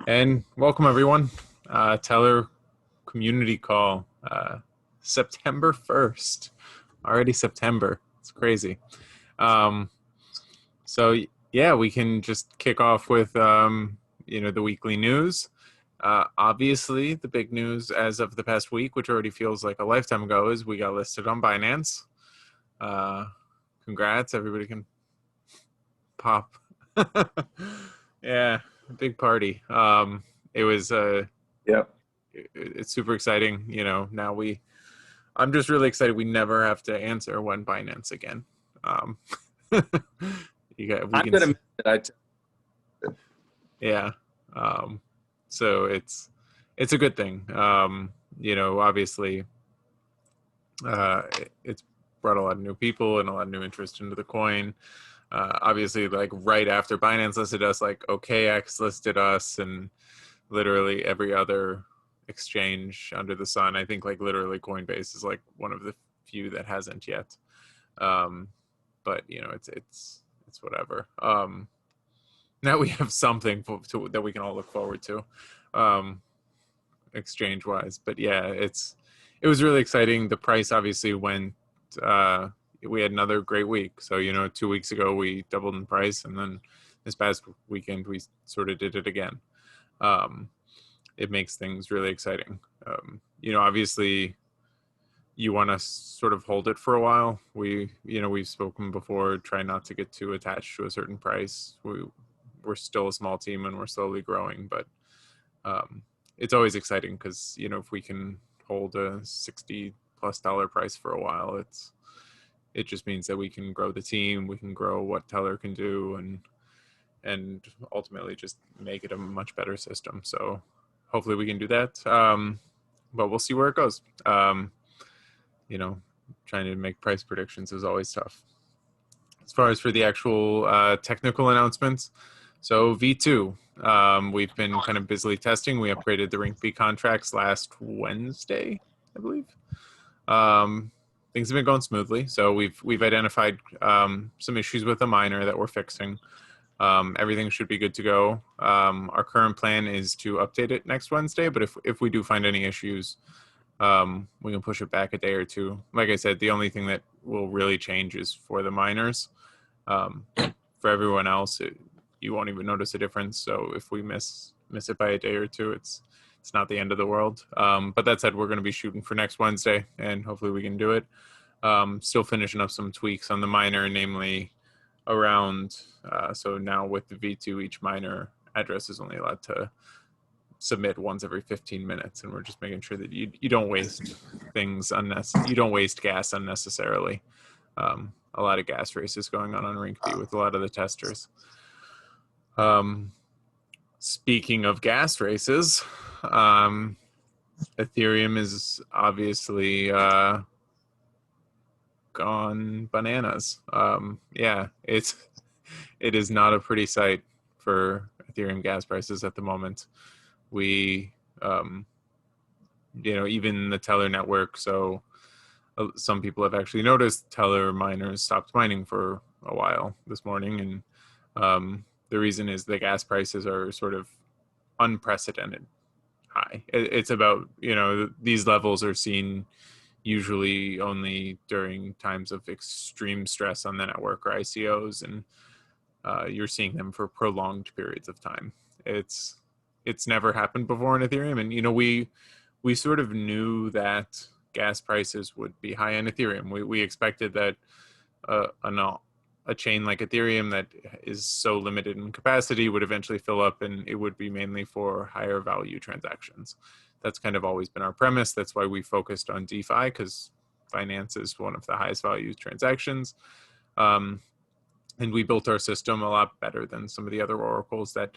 And welcome everyone. Tellor community call, September 1st. Already September. It's crazy. Um, so yeah, we can just kick off with the weekly news. Obviously, the big news as of the past week, which already feels like a lifetime ago, is we got listed on Binance. Uh, Congrats, everybody can pop. Yeah, big party. It was Yep. it's super exciting. I'm just really excited we never have to answer when Binance again. Um, we I'm can, gonna miss it. yeah. Um, so it's a good thing. Obviously, it's brought a lot of new people and a lot of new interest into the coin. Obviously, like right after Binance listed us, like OKX listed us, and literally every other exchange under the sun. I think like literally Coinbase is like one of the few that hasn't yet. Um, but it's whatever. Now we have something that we can all look forward to, um, exchange wise. But yeah, it was really exciting. The price obviously went. We had another great week. So 2 weeks ago we doubled in price, and then this past weekend we sort of did it again. Um, it makes things really exciting. Obviously, you want to sort of hold it for a while. We've spoken before. Try not to get too attached to a certain price. We're still a small team and we're slowly growing, but um, it's always exciting because if we can hold a $60+ price for a while, it just means that we can grow the team. We can grow what Tellor can do, and ultimately just make it a much better system. So hopefully we can do that. But we'll see where it goes. You know, Trying to make price predictions is always tough. As far as for the actual technical announcements, so V2, we've been kind of busily testing. We upgraded the Ring B contracts last Wednesday, I believe. Things have been going smoothly. So we've identified some issues with the miner that we're fixing. Everything should be good to go. Our current plan is to update it next Wednesday, but if we do find any issues, we can push it back a day or two. Like I said, the only thing that will really change is for the miners. For everyone else, you won't even notice a difference. So if we miss it by a day or two, it's not the end of the world. But that said, we're going to be shooting for next Wednesday, and hopefully we can do it. Still finishing up some tweaks on the miner, namely around. So now with the V2, each miner address is only allowed to submit once every 15 minutes, and we're just making sure that you don't waste things unnecessarily. You don't waste gas unnecessarily. A lot of gas races going on Rinkeby with a lot of the testers. Speaking of gas races, Ethereum is obviously gone bananas. Yeah, it is not a pretty sight for Ethereum gas prices at the moment. We, even the Tellor network. So some people have actually noticed Tellor miners stopped mining for a while this morning, and the reason is the gas prices are sort of unprecedented high. It's about these levels are seen usually only during times of extreme stress on the network or ICOs, and you're seeing them for prolonged periods of time. It's never happened before in Ethereum, and we sort of knew that gas prices would be high in Ethereum. We expected that a chain like Ethereum that is so limited in capacity would eventually fill up, and it would be mainly for higher value transactions. That's kind of always been our premise. That's why we focused on DeFi, because finance is one of the highest value transactions. And we built our system a lot better than some of the other oracles that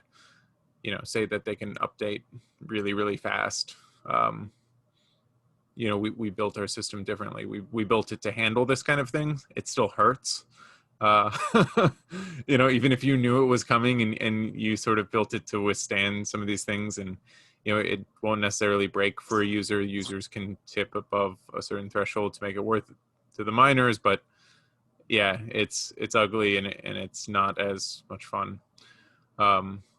say that they can update really, really fast. We built our system differently. We built it to handle this kind of thing. It still hurts. Uh, Even if you knew it was coming, and you sort of built it to withstand some of these things, and it won't necessarily break for a user. Users can tip above a certain threshold to make it worth it to the miners, but yeah, it's ugly, and it's not as much fun.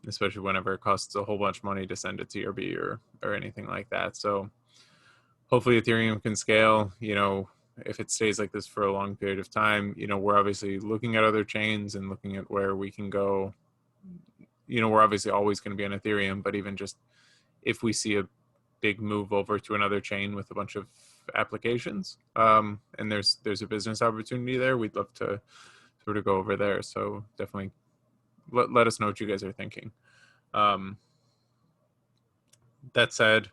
especially whenever it costs a whole bunch of money to send a TRB or anything like that. So hopefully Ethereum can scale. If it stays like this for a long period of time, we're obviously looking at other chains and looking at where we can go. We're obviously always going to be on Ethereum, but even just if we see a big move over to another chain with a bunch of applications, and there's a business opportunity there, we'd love to sort of go over there. So definitely let us know what you guys are thinking. That said,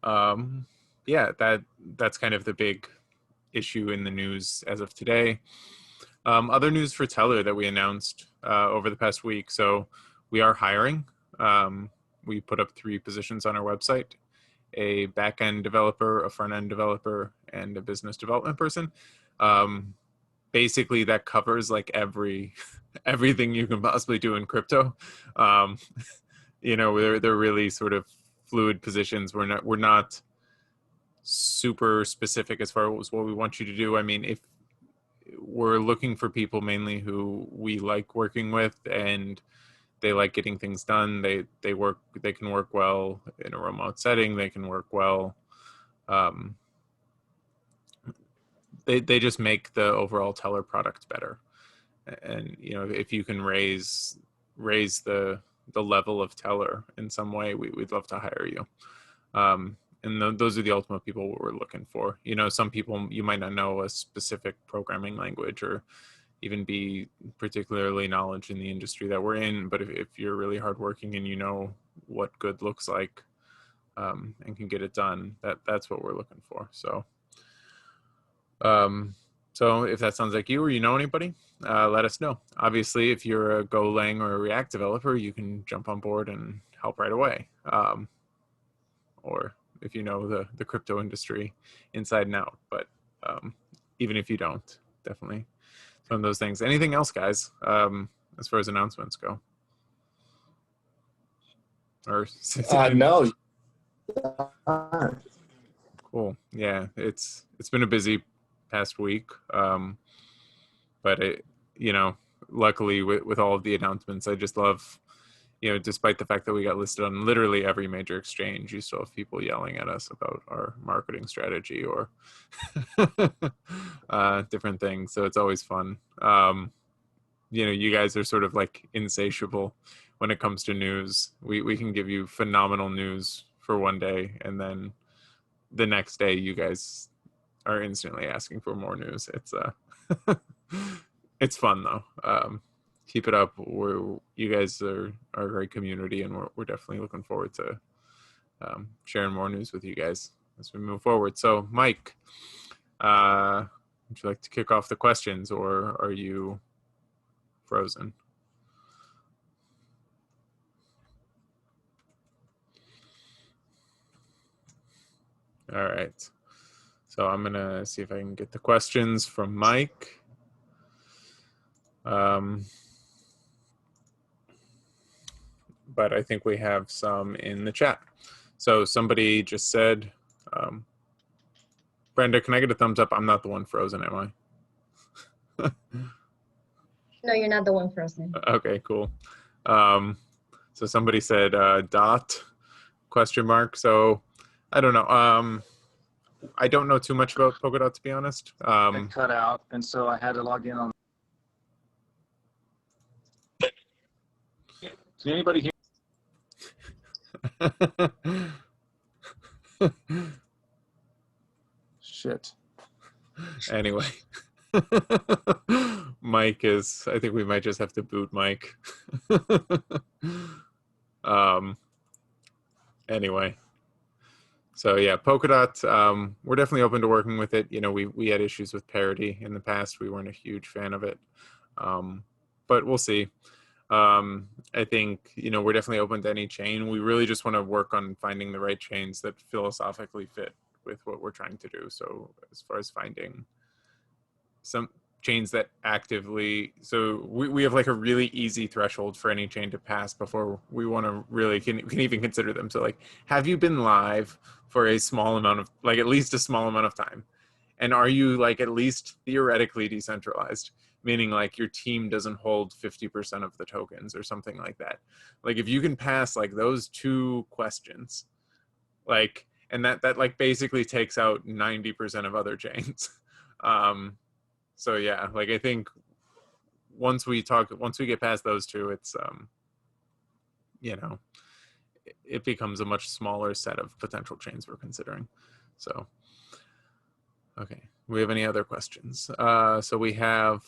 that's kind of the big issue in the news as of today. Other news for Tellor that we announced over the past week. So we are hiring. We put up 3 positions on our website: a back-end developer, a front-end developer, and a business development person. Basically, that covers like everything you can possibly do in crypto. They're really sort of fluid positions. We're not super specific as far as what we want you to do. I mean, if we're looking for people mainly who we like working with and they like getting things done, they can work well in a remote setting, they can work well, they just make the overall Tellor product better. And if you can raise the level of Tellor in some way, we'd love to hire you. And those are the ultimate people we're looking for. Some people, you might not know a specific programming language or even be particularly knowledge in the industry that we're in, but if you're really hardworking and you know what good looks like, and can get it done, that's what we're looking for. So if that sounds like you or you know anybody, let us know. Obviously, if you're a Golang or a React developer, you can jump on board and help right away. Or if you know the crypto industry inside and out. But even if you don't, definitely it's one of those things. Anything else, guys, as far as announcements go? Or no. Cool. Yeah, it's been a busy past week, but luckily with all of the announcements, I just love, despite the fact that we got listed on literally every major exchange, you still have people yelling at us about our marketing strategy or different things. So it's always fun. You guys are sort of like insatiable when it comes to news. We can give you phenomenal news for one day, and then the next day you guys are instantly asking for more news. It's it's fun though. Keep it up. You guys are a great community, and we're definitely looking forward to sharing more news with you guys as we move forward. So Mike, would you like to kick off the questions, or are you frozen? All right. So I'm going to see if I can get the questions from Mike. But I think we have some in the chat. So somebody just said, Brenda, can I get a thumbs up? I'm not the one frozen, am I? No, you're not the one frozen. Okay, cool. So somebody said dot ? So I don't know. I don't know too much about Polkadot, to be honest. It cut out, and so I had to log in on. Can anybody hear? Shit. Anyway, Mike is, I think we might just have to boot Mike. Anyway, so yeah, Polkadot, we're definitely open to working with it. We had issues with parity in the past. We weren't a huge fan of it, but we'll see. I think, we're definitely open to any chain. We really just want to work on finding the right chains that philosophically fit with what we're trying to do. So as far as finding some chains that actively, so we have like a really easy threshold for any chain to pass before we want to really can even consider them. So like, have you been live for a small amount of, like at least a small amount of time? And are you like at least theoretically decentralized? meaning like your team doesn't hold 50% of the tokens or something like that. Like if you can pass like those two questions, like, and that like basically takes out 90% of other chains. So yeah, like I think once we get past those two, it's you know, it becomes a much smaller set of potential chains we're considering. So okay, we have any other questions? So we have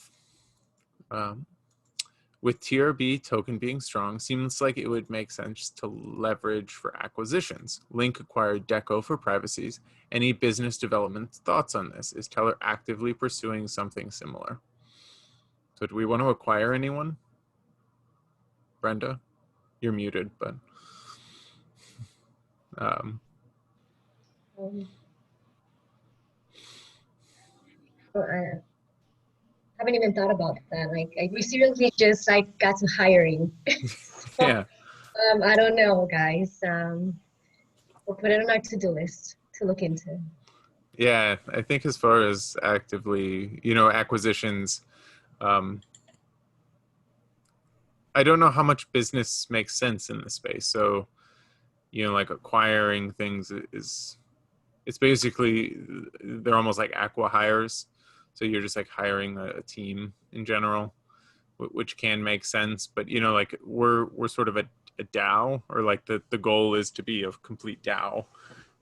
with TRB token being strong, seems like it would make sense to leverage for acquisitions. Link acquired Deco for privacies. Any business development thoughts on this? Is Tellor actively pursuing something similar? So do we want to acquire anyone? Brenda, you're muted, but Well, I haven't even thought about that. Like, we seriously just like got to hiring. So, yeah. I don't know, guys. We'll put it on our to-do list to look into. Yeah, I think as far as actively, you know, acquisitions, I don't know how much business makes sense in this space. So, you know, like acquiring things is, it's basically, they're almost like aqua hires. So you're just like hiring a team in general, which can make sense. But, you know, like we're sort of a DAO, or like the goal is to be a complete DAO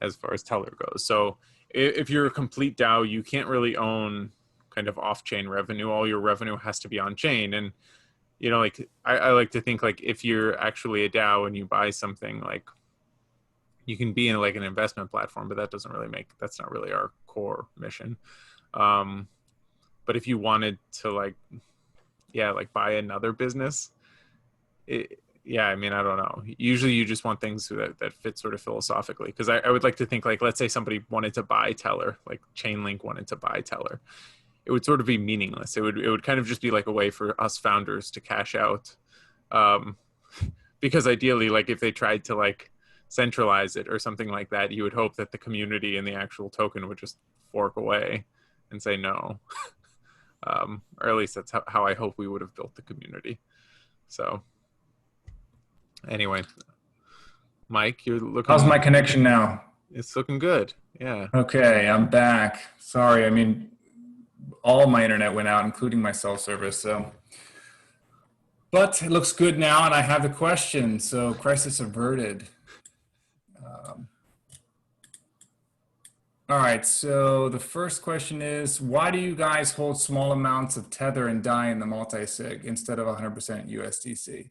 as far as Tellor goes. So if you're a complete DAO, you can't really own kind of off-chain revenue. All your revenue has to be on-chain. And, you know, like I like to think like if you're actually a DAO and you buy something, like you can be in like an investment platform, but that doesn't really that's not really our core mission. But if you wanted to like, yeah, like buy another business, yeah, I mean, I don't know. Usually you just want things that fit sort of philosophically. Because I would like to think like, let's say somebody wanted to buy Tellor, like Chainlink wanted to buy Tellor. It would sort of be meaningless. It would kind of just be like a way for us founders to cash out. Because ideally, like if they tried to like centralize it or something like that, you would hope that the community and the actual token would just fork away and say no. Or at least that's how I hope we would have built the community. So anyway, Mike, you're looking. How's my connection now? It's looking good. Yeah. Okay, I'm back. Sorry, I mean, all my internet went out, including my cell service. So, but it looks good now, and I have the question. So, crisis averted. All right. So the first question is, why do you guys hold small amounts of Tether and DAI in the multi-sig instead of 100% USDC?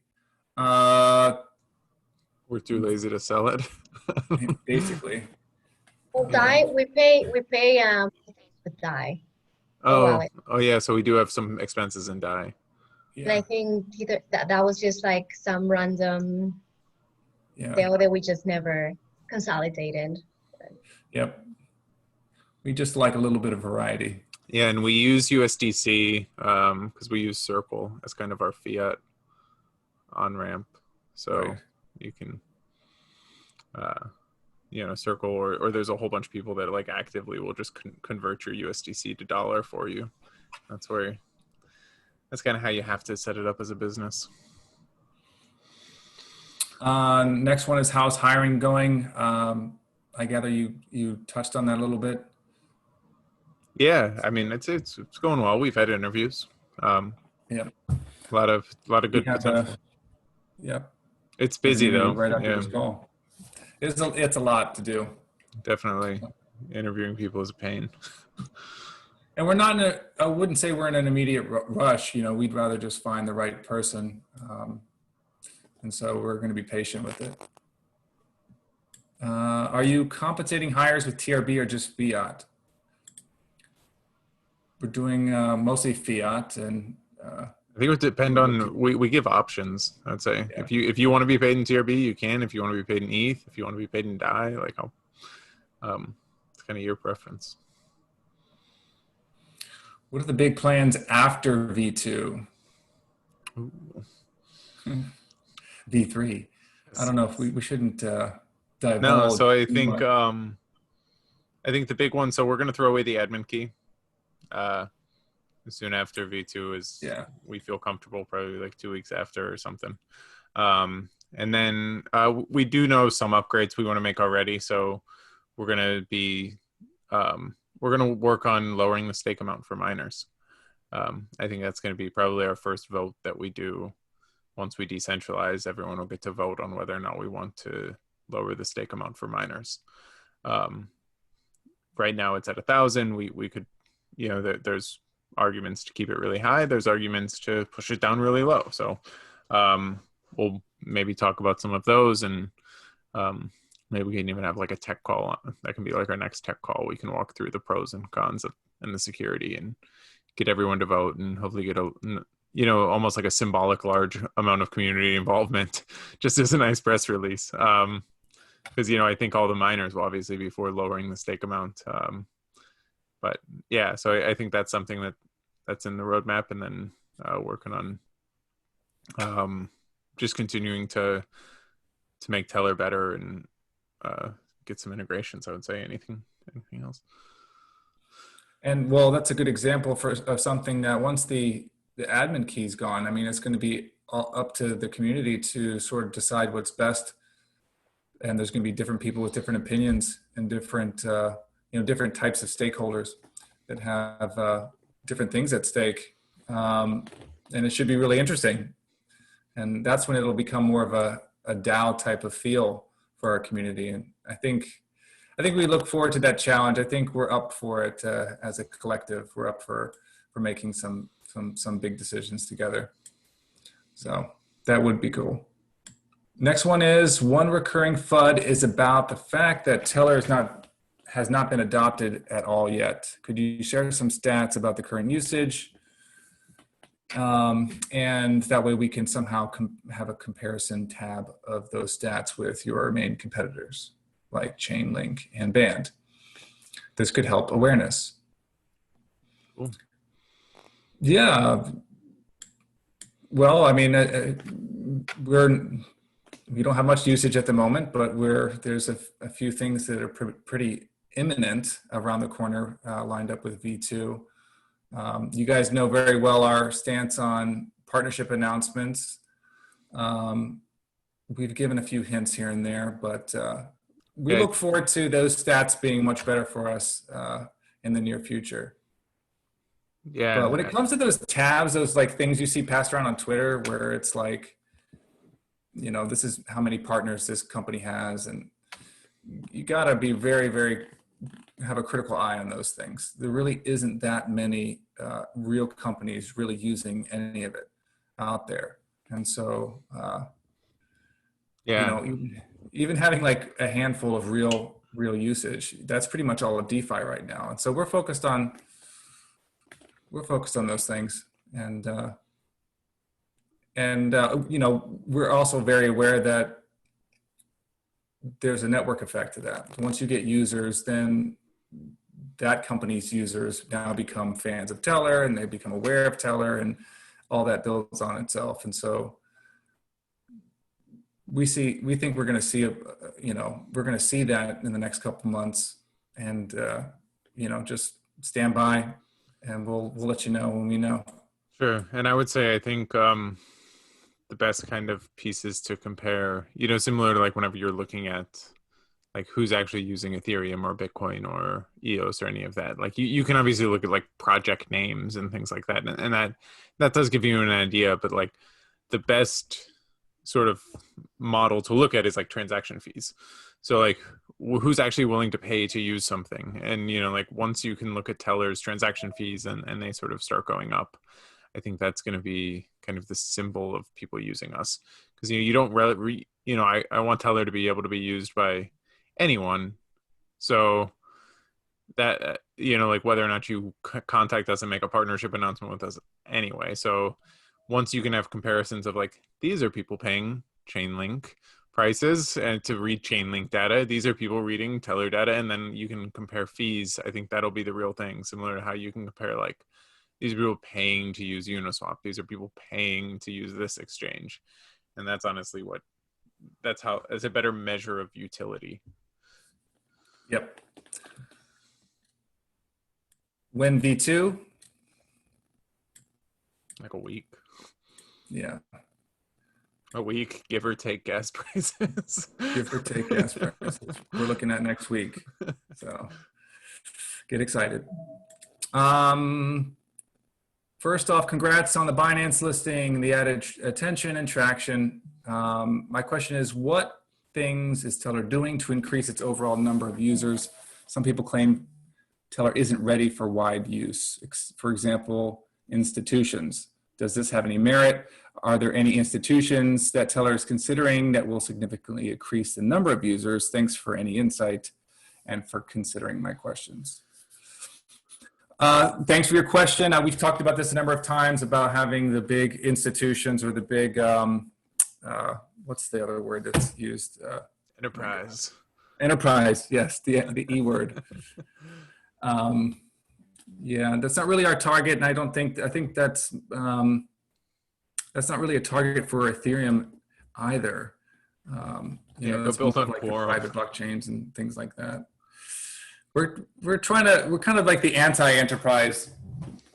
We're too lazy to sell it. Basically. Well, DAI, we pay with DAI. Oh yeah. So we do have some expenses in DAI. Yeah. And I think either that was just like some random deal that we just never consolidated. Yep. We just like a little bit of variety. Yeah, and we use USDC because we use Circle as kind of our fiat on-ramp. So you can, you know, Circle or there's a whole bunch of people that like actively will just convert your USDC to dollar for you. That's kind of how you have to set it up as a business. Next one is, how's hiring going? I gather you touched on that a little bit. Yeah, I mean it's going well. We've had interviews. Yeah, a lot of good potential. Yep. It's busy though. Right after this call. It's a lot to do. Definitely, interviewing people is a pain. And we're not I wouldn't say we're in an immediate rush. You know, we'd rather just find the right person, and so we're going to be patient with it. Are you compensating hires with TRB or just fiat? We're doing mostly fiat, and I think it would depend on, we give options. I'd say if you want to be paid in TRB, you can. If you want to be paid in ETH, if you want to be paid in DAI, like it's kind of your preference. What are the big plans after V2? V3. I don't know if we shouldn't divulge. No, so I think the big one. So we're going to throw away the admin key. soon after V2 is, Yeah. we feel comfortable, probably like 2 weeks after or something. And then we do know some upgrades we want to make already. So we're going to be, we're going to work on lowering the stake amount for miners. I think that's going to be probably our first vote that we do. Once we decentralize, everyone will get to vote on whether or not we want to lower the stake amount for miners. Right now it's at 1,000. We could, you know, there's arguments to keep it really high. There's arguments to push it down really low. So we'll maybe talk about some of those, and maybe we can even have like a tech call. That can be like our next tech call. We can walk through the pros and cons and the security and get everyone to vote, and hopefully get a, you know, almost like a symbolic large amount of community involvement, just as a nice press release. Because, you know, I think all the miners will obviously be for lowering the stake amount. But yeah, so I think that's something that's in the roadmap, and then working on just continuing to make Tellor better and get some integrations. I would say anything else. And well, that's a good example of something that once the admin key is gone, I mean, it's going to be up to the community to sort of decide what's best. And there's going to be different people with different opinions and different, you know, different types of stakeholders that have different things at stake. And it should be really interesting. And that's when it'll become more of a DAO type of feel for our community. And I think we look forward to that challenge. I think we're up for it as a collective. We're up for making some big decisions together. So that would be cool. Next one is one recurring FUD is about the fact that Tellor has not been adopted at all yet. Could you share some stats about the current usage? And that way we can somehow have a comparison tab of those stats with your main competitors like Chainlink and Band. This could help awareness. Cool. Yeah. Well, I mean, we don't have much usage at the moment, but there's a few things that are pretty imminent around the corner, lined up with V2. You guys know very well our stance on partnership announcements. We've given a few hints here and there, but we look forward to those stats being much better for us in the near future. Yeah. But when it comes to those tabs, those like things you see passed around on Twitter where it's like, you know, this is how many partners this company has, and you got to be very, very, have a critical eye on those things. There really isn't that many real companies really using any of it out there. And so, you know, even having like a handful of real usage, that's pretty much all of DeFi right now. And so we're focused on those things. And you know, we're also very aware that there's a network effect to that. Once you get users, then that company's users now become fans of Tellor, and they become aware of Tellor, and all that builds on itself. And so we think we're going to see we're going to see that in the next couple months, and you know, just stand by, and we'll let you know when we know. Sure. And I would say, I think the best kind of pieces to compare, you know, similar to like whenever you're looking at like who's actually using Ethereum or Bitcoin or EOS or any of that, like you can obviously look at like project names and things like that. And that does give you an idea, but like the best sort of model to look at is like transaction fees. So like who's actually willing to pay to use something. And, you know, like once you can look at Tellor's transaction fees and they sort of start going up, I think that's going to be kind of the symbol of people using us. Because, you know, you don't you know, I want Tellor to be able to be used by anyone. So that, you know, like whether or not you contact us and make a partnership announcement with us anyway. So once you can have comparisons of like, these are people paying Chainlink prices and to read Chainlink data, these are people reading Tellor data, and then you can compare fees. I think that'll be the real thing, similar to how you can compare like, these are people paying to use Uniswap, these are people paying to use this exchange. And that's honestly it's a better measure of utility. Yep. When V2, Like a week. Yeah. A week, give or take gas prices. Give or take gas prices. We're looking at next week. So get excited. First off, congrats on the Binance listing, the added attention and traction. My question is, what things is Tellor doing to increase its overall number of users? Some people claim Tellor isn't ready for wide use. For example, institutions. Does this have any merit? Are there any institutions that Tellor is considering that will significantly increase the number of users? Thanks for any insight and for considering my questions. Thanks for your question. We've talked about this a number of times about having the big institutions or the big, what's the other word that's used? Enterprise. Enterprise, yes, the E word. Yeah, that's not really our target, and I think that's not really a target for Ethereum either. They'll build on like Quorum. private blockchains and things like that. We're kind of like the anti-enterprise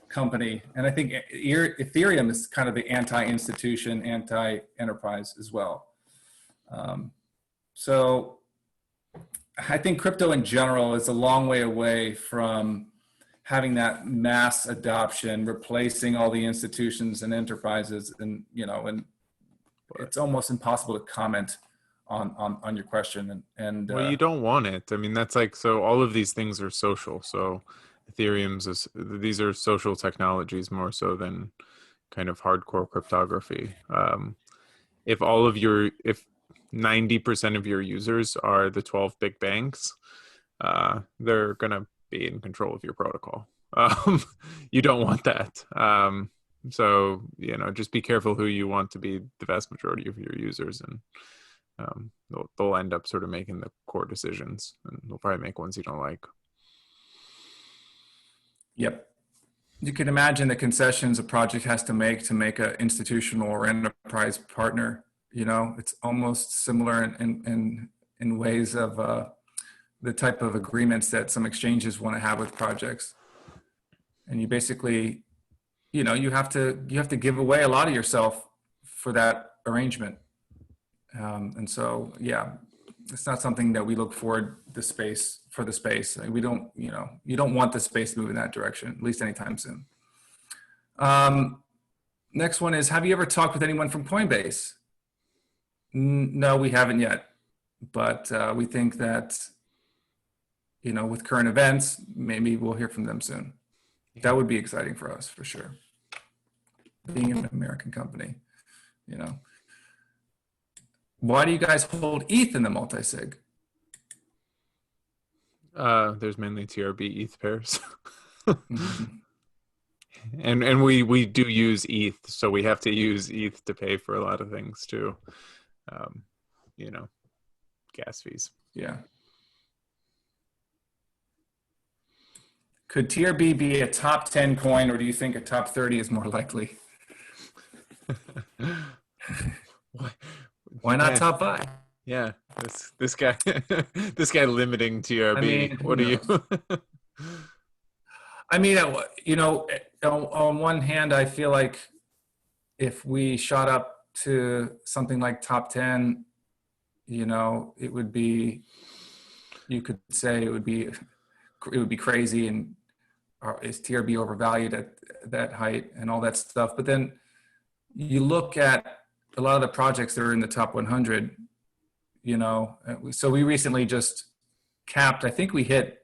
company, and I think Ethereum is kind of the anti-institution, anti-enterprise as well. So I think crypto in general is a long way away from having that mass adoption, replacing all the institutions and enterprises, and it's almost impossible to comment on your question. And well, you don't want it. I mean, that's like, so all of these things are social. So these are social technologies more so than kind of hardcore cryptography. If 90% of your users are the 12 big banks, they're going to be in control of your protocol. You don't want that. So, just be careful who you want to be the vast majority of your users, and they'll end up sort of making the core decisions, and they'll probably make ones you don't like. Yep. You can imagine the concessions a project has to make an institutional or enterprise partner. It's almost similar in ways of the type of agreements that some exchanges want to have with projects. And you basically, you have to give away a lot of yourself for that arrangement. And so, yeah, it's not something that we look forward for the space. We don't, you don't want the space to move in that direction, at least anytime soon. Next one is, have you ever talked with anyone from Coinbase? No, we haven't yet, but we think that, with current events, maybe we'll hear from them soon. That would be exciting for us, for sure. Being an American company, Why do you guys hold ETH in the multi-sig? There's mainly TRB ETH pairs. Mm-hmm. And we do use ETH, so we have to use ETH to pay for a lot of things too. Gas fees. Yeah. Could TRB be a top 10 coin, or do you think a top 30 is more likely? Why not top 5? Yeah, this guy this guy limiting TRB. I mean, what are you? I mean, on one hand, I feel like if we shot up to something like top 10, it would be, you could say it would be crazy, and is TRB overvalued at that height and all that stuff. But then you look at a lot of the projects that are in the top 100, so we recently just capped, I think we hit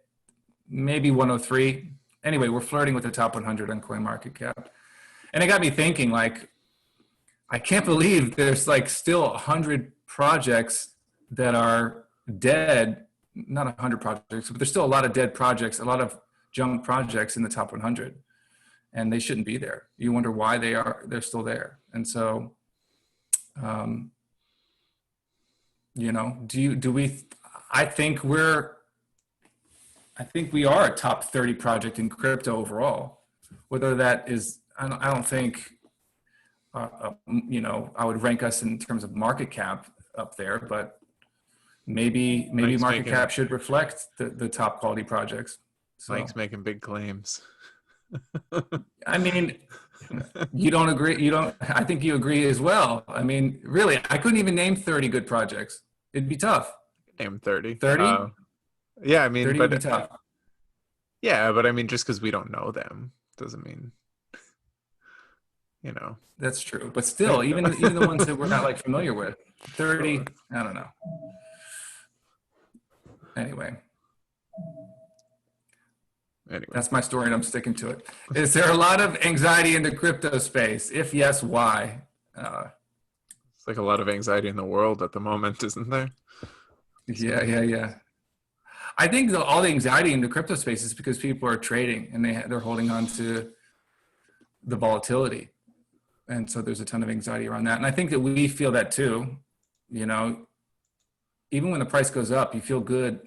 maybe 103. Anyway, we're flirting with the top 100 on CoinMarketCap. And it got me thinking, like, I can't believe there's like still 100 projects that are dead. Not 100 projects, but there's still a lot of dead projects, a lot of junk projects in the top 100, and they shouldn't be there. You wonder why they're still there. And so, I think we are a top 30 project in crypto overall. Whether that is, I don't think, I would rank us in terms of market cap up there, but maybe market cap should reflect the top quality projects. So, Mike's making big claims. I mean, You don't agree? You don't? I think you agree as well. I mean, really, I couldn't even name 30 good projects. It'd be tough. Name 30. 30? Yeah, I mean, 30 would be but tough. yeah, but I mean, just because we don't know them doesn't mean, you know. That's true. But still, even the ones that we're not like familiar with, 30, I don't know. Anyway, Anyway, that's my story and I'm sticking to it. Is there a lot of anxiety in the crypto space? If yes, why? it's like a lot of anxiety in the world at the moment, isn't there? Yeah. I think all the anxiety in the crypto space is because people are trading and they're holding on to the volatility. And so there's a ton of anxiety around that. And I think that we feel that too. You know, even when the price goes up, you feel good.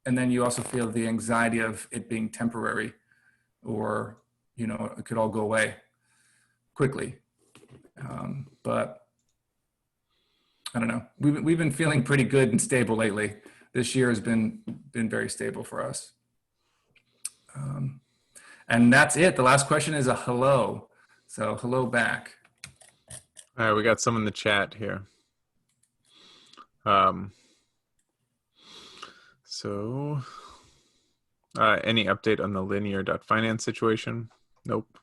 And then you also feel the anxiety of it being temporary, or, you know, it could all go away quickly. But I don't know. We've been feeling pretty good and stable lately. This year has been very stable for us. And that's it. The last question is a hello. So hello back. All right, we got some in the chat here. So any update on the linear.finance situation? Nope.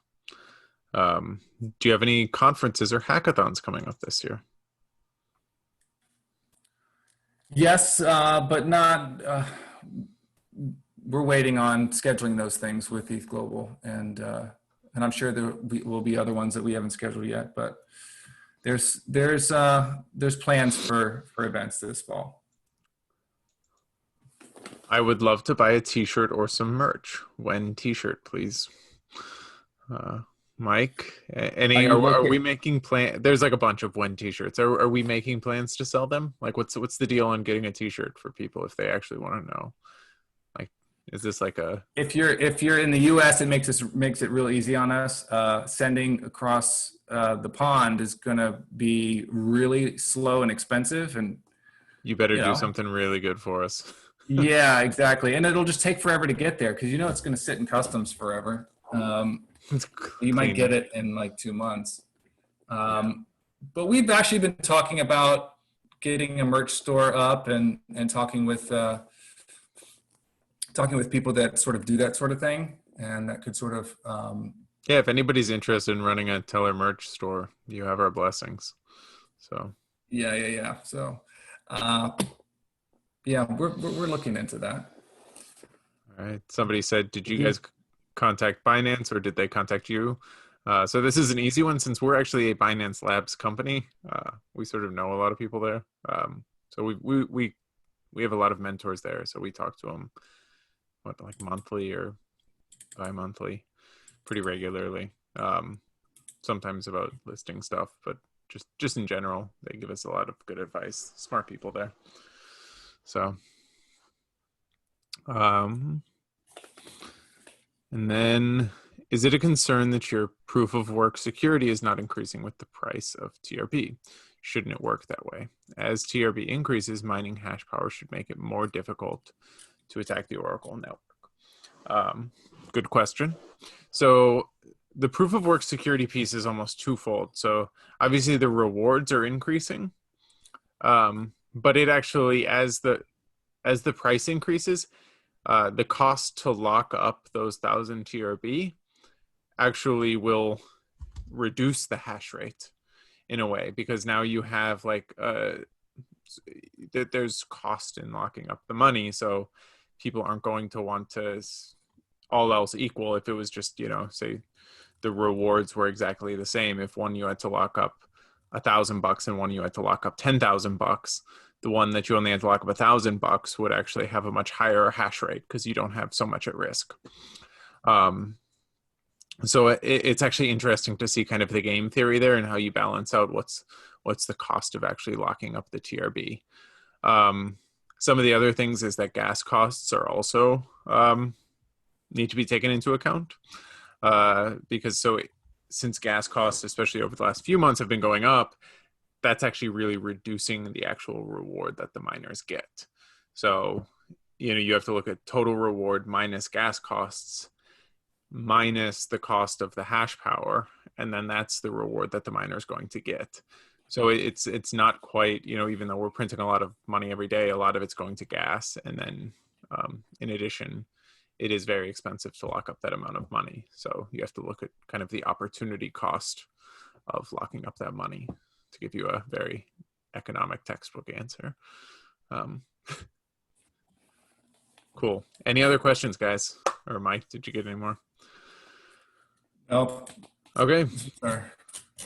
Do you have any conferences or hackathons coming up this year? Yes, but not. We're waiting on scheduling those things with ETH Global, and I'm sure there will be other ones that we haven't scheduled yet. But there's plans for events this fall. I would love to buy a T-shirt or some merch. When T-shirt, please. Mike, are we making plans? There's like a bunch of when T-shirts. Are we making plans to sell them? Like, what's the deal on getting a T-shirt for people if they actually want to know? Like, is this like a? If you're in the U.S., it makes it real easy on us. Sending across the pond is going to be really slow and expensive, and you better do something really good for us. Yeah, exactly. And it'll just take forever to get there because it's going to sit in customs forever. You might get it in like 2 months. But we've actually been talking about getting a merch store up and talking with people that sort of do that sort of thing, and that could sort of yeah, if anybody's interested in running a Tellor merch store, you have our blessings. So yeah. So yeah, we're looking into that. All right. Somebody said, did you guys contact Binance or did they contact you? So this is an easy one since we're actually a Binance Labs company. We sort of know a lot of people there. So we have a lot of mentors there. So we talk to them, like monthly or bi-monthly, pretty regularly. Sometimes about listing stuff, but just in general, they give us a lot of good advice. Smart people there. So, and then, is it a concern that your proof of work security is not increasing with the price of TRB? Shouldn't it work that way? As TRB increases, mining hash power should make it more difficult to attack the Oracle network. Good question. So the proof of work security piece is almost twofold. So obviously the rewards are increasing. But it actually, as the price increases, the cost to lock up those 1,000 TRB actually will reduce the hash rate in a way, because now you have like there's cost in locking up the money, so people aren't going to want to, all else equal, if it was just, say the rewards were exactly the same, if one you had to lock up $1,000 and one you had to lock up $10,000, the one that you only had to lock up $1,000 would actually have a much higher hash rate because you don't have so much at risk. So it's actually interesting to see kind of the game theory there and how you balance out what's the cost of actually locking up the TRB. Some of the other things is that gas costs are also need to be taken into account, because since gas costs, especially over the last few months, have been going up, that's actually really reducing the actual reward that the miners get. So, you have to look at total reward minus gas costs minus the cost of the hash power, and then that's the reward that the miner is going to get. So it's not quite, you know, even though we're printing a lot of money every day, a lot of it's going to gas. And then in addition, it is very expensive to lock up that amount of money. So you have to look at kind of the opportunity cost of locking up that money to give you a very economic textbook answer. Cool. Any other questions, guys? Or Mike, did you get any more? Nope. Okay. Sorry.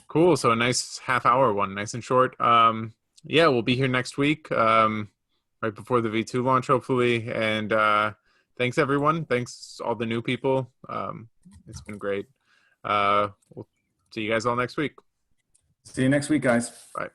Cool. So a nice half-hour one, nice and short. Yeah, we'll be here next week, right before the V2 launch, hopefully. And thanks, everyone. Thanks, all the new people. It's been great. We'll see you guys all next week. See you next week, guys. Bye.